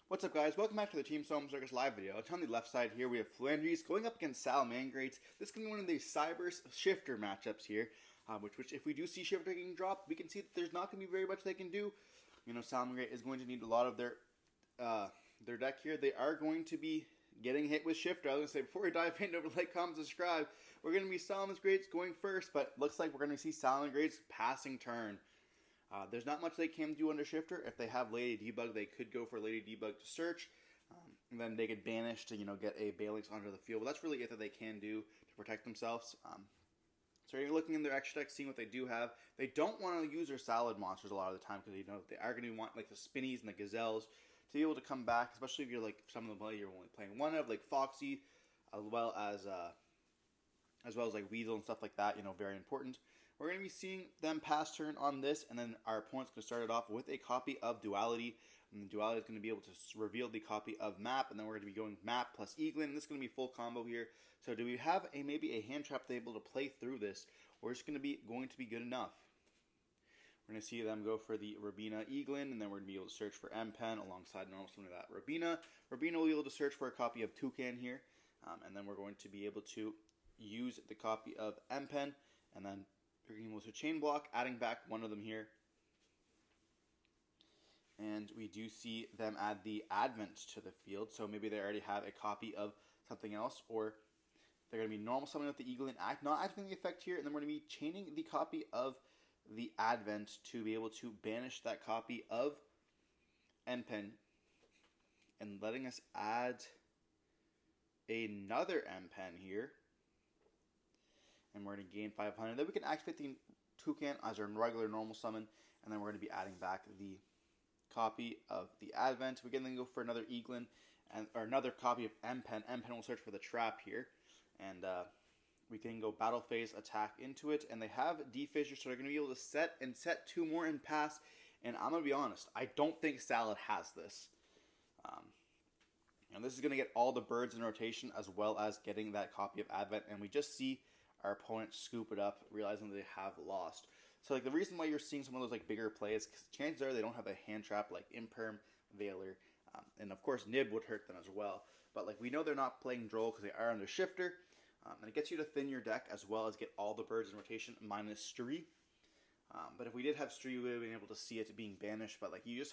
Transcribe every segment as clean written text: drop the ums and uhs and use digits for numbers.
What's up, guys? Welcome back to the Team Solemn Circus live video. On the left side here, we have Floowandereeze going up against Salamangreat. This is going to be one of the Cyber Shifter matchups here, which if we do see Shifter getting dropped, we can see that there's not going to be very much they can do. You know, Salamangreat is going to need a lot of their deck here. They are going to be getting hit with Shifter. I was going to say, before we dive in, over like, comment, subscribe. We're going to be Salamangreat's going first, but looks like we're going to see Salamangreat's passing turn. There's not much they can do under Shifter. If they have Lady Debug, they could go for Lady Debug to search. And then they could banish to, get a Balinx onto the field. But that's really it that they can do to protect themselves. So you're looking in their extra deck, seeing what they do have. They don't want to use their salad monsters a lot of the time because they are going to want like the Spinnies and the Gazelles to be able to come back, especially if you're like some of the play you're only playing one of, like Foxy, as well as like Weasel and stuff like that. Very important. We're going to be seeing them pass turn on this, and then our opponent's going to start it off with a copy of Duality. And the Duality is going to be able to reveal the copy of Map, and then we're going to be going Map plus Eaglin, and this is going to be full combo here. So do we have maybe a hand trap to be able to play through this, or is it going to be good enough? We're going to see them go for the Robina Eaglin, and then we're going to be able to search for M-Pen alongside normal summon that Robina. Robina will be able to search for a copy of Toucan here, and then we're going to be able to use the copy of M-Pen, and then we're going to chain block, adding back one of them here. And we do see them add the Advent to the field, so maybe they already have a copy of something else, or they're going to be normal summoning with the Eagle and not activating the effect here, and then we're going to be chaining the copy of the Advent to be able to banish that copy of M-Pen, and letting us add another M-Pen here. And we're going to gain 500. Then we can activate the Toucan as our regular normal summon. And then we're going to be adding back the copy of the Advent. We can then go for another Eaglin or another copy of M-Pen. M-Pen will search for the trap here. And we can go battle phase attack into it. And they have D-Fissure, so they're going to be able to set two more and pass. And I'm going to be honest, I don't think Salad has this. And this is going to get all the birds in rotation as well as getting that copy of Advent. And we just see our opponent scoop it up, realizing they have lost. So like the reason why you're seeing some of those like bigger plays, because chances are they don't have a hand trap like Imperm, Veiler, and of course Nib would hurt them as well. But like we know they're not playing Droll because they are under Shifter, and it gets you to thin your deck as well as get all the birds in rotation minus Stree. But if we did have Stree, we would have been able to see it being banished. But like you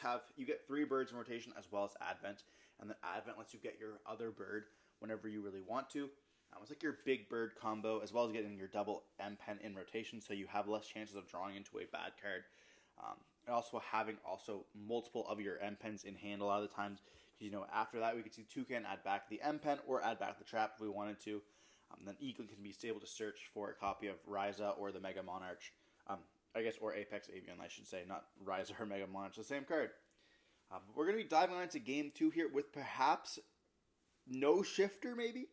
get 3 birds in rotation as well as Advent, and then Advent lets you get your other bird whenever you really want to. It's like your big bird combo, as well as getting your double M-Pen in rotation, so you have less chances of drawing into a bad card. And also having multiple of your M-Pens in hand a lot of the times. After that we could see Toucan add back the M-Pen or add back the trap if we wanted to. Then Eagle can be able to search for a copy of Ryza or the Mega Monarch. Or Apex Avian, I should say, not Ryza or Mega Monarch, the same card. But we're going to be diving into Game 2 here with perhaps no Shifter, maybe.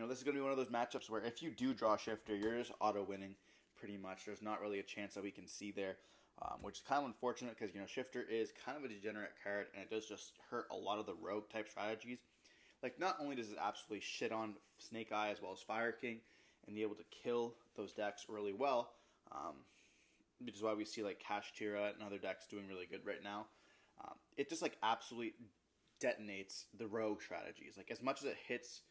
This is going to be one of those matchups where if you do draw Shifter, you're just auto-winning pretty much. There's not really a chance that we can see there, which is kind of unfortunate because, Shifter is kind of a degenerate card, and it does just hurt a lot of the rogue-type strategies. Like, not only does it absolutely shit on Snake Eye as well as Fire King and be able to kill those decks really well, which is why we see, like, Kashtira and other decks doing really good right now. It just, like, absolutely detonates the rogue strategies. Like, as much as it hits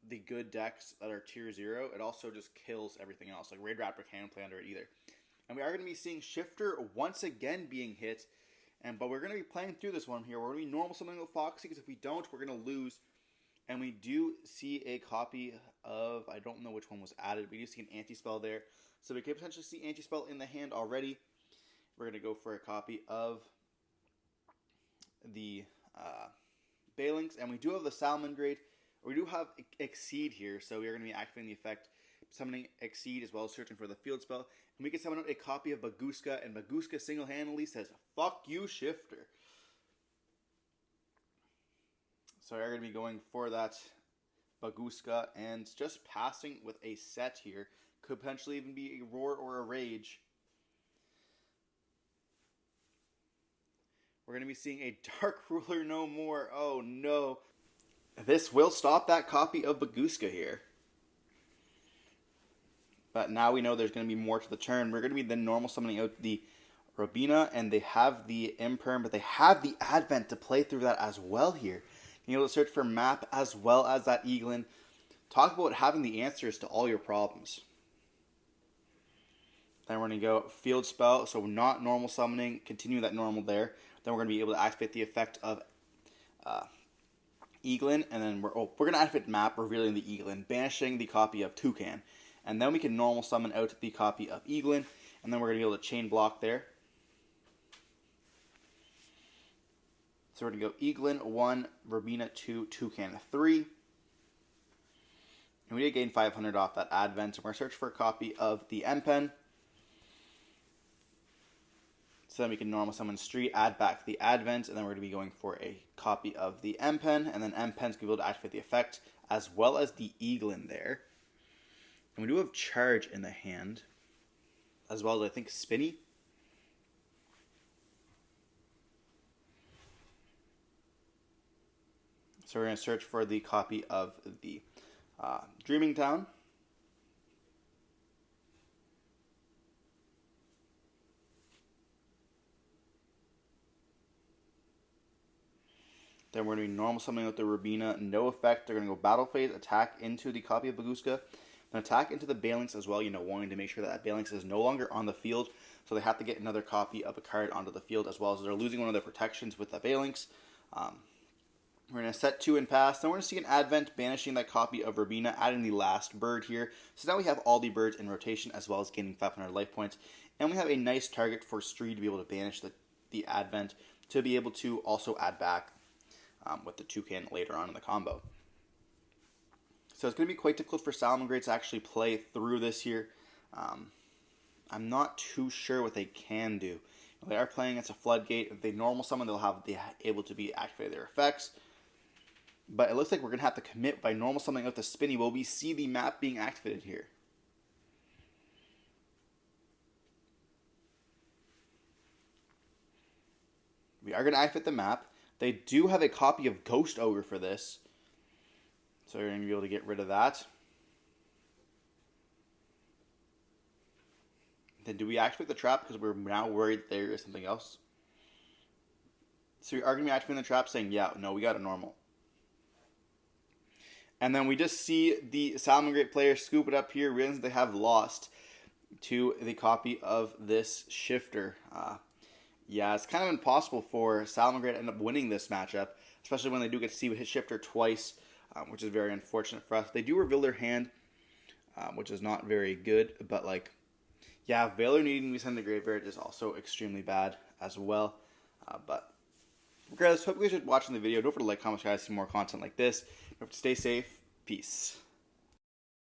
the good decks that are tier 0, it also just kills everything else. Like, Raid Raptor can't play under it either. And we are going to be seeing Shifter once again being hit, but we're going to be playing through this one here. We're going to be normal summoning with Foxy, because if we don't, we're going to lose. And we do see a copy of, I don't know which one was added, we do see an anti-spell there. So we could potentially see anti-spell in the hand already. We're going to go for a copy of the Balinx, and we do have the Salamangreat. We do have Exceed here, so we are going to be activating the effect, summoning Exceed as well as searching for the field spell. And we can summon out a copy of Baguska, and Baguska single-handedly says, "Fuck you, Shifter." So we're going to be going for that Baguska, and just passing with a set here. Could potentially even be a Roar or a Rage. We're going to be seeing a Dark Ruler no more. Oh no. This will stop that copy of Baguska here. But now we know there's going to be more to the turn. We're going to be then normal summoning out the Robina, and they have the Imperm, but they have the Advent to play through that as well here. Being able to search for map as well as that Eaglin. Talk about having the answers to all your problems. Then we're going to go Field Spell, so not normal summoning, continue that normal there. Then we're going to be able to activate the effect of Eaglin, and then we're going to activate map, revealing the Eaglin, banishing the copy of Toucan. And then we can normal summon out the copy of Eaglin, and then we're going to be able to chain block there. So we're going to go Eaglin 1, Robina 2, Toucan 3. And we did gain 500 off that Advent, so we're going to search for a copy of the M-Pen. So then we can normal summon Street, add back the Advent, and then we're going to be going for a copy of the M-Pen, and then M-Pen's going to be able to activate the effect, as well as the Eaglin there. And we do have Charge in the hand, as well as I think Spinny. So we're going to search for the copy of the Dreaming Town. Then we're going to be normal summoning with the Robina, no effect. They're going to go Battle Phase, attack into the copy of Baguska, and attack into the Balinx as well, wanting to make sure that Balinx is no longer on the field, so they have to get another copy of a card onto the field, as well as they're losing one of their protections with the Balinx. We're going to set 2 and pass. Then we're going to see an Advent banishing that copy of Robina, adding the last bird here. So now we have all the birds in rotation, as well as gaining 500 life points. And we have a nice target for Stree to be able to banish the Advent, to be able to also add back with the Toucan later on in the combo. So it's going to be quite difficult for Salamangreat to actually play through this here. I'm not too sure what they can do. They are playing against a Floodgate. If they normal summon, they'll have able to be activated their effects. But it looks like we're going to have to commit by normal summoning out the Spinny. Will we see the map being activated here? We are going to activate the map. They do have a copy of Ghost Ogre for this, so we're going to be able to get rid of that. Then do we activate the trap because we're now worried there is something else? So we are going to be activating the trap saying, yeah, no, we got a normal. And then we just see the Salamangreat players scoop it up here, realizing they have lost to the copy of this Shifter. Yeah, it's kind of impossible for Salamangreat to end up winning this matchup, especially when they do get to see hit Shifter twice, which is very unfortunate for us. They do reveal their hand, which is not very good, but yeah, Valor needing to be sent to the graveyard is also extremely bad as well. But regardless, hope you guys are watching the video. Don't forget to like, comment, subscribe, see more content like this. Stay safe. Peace.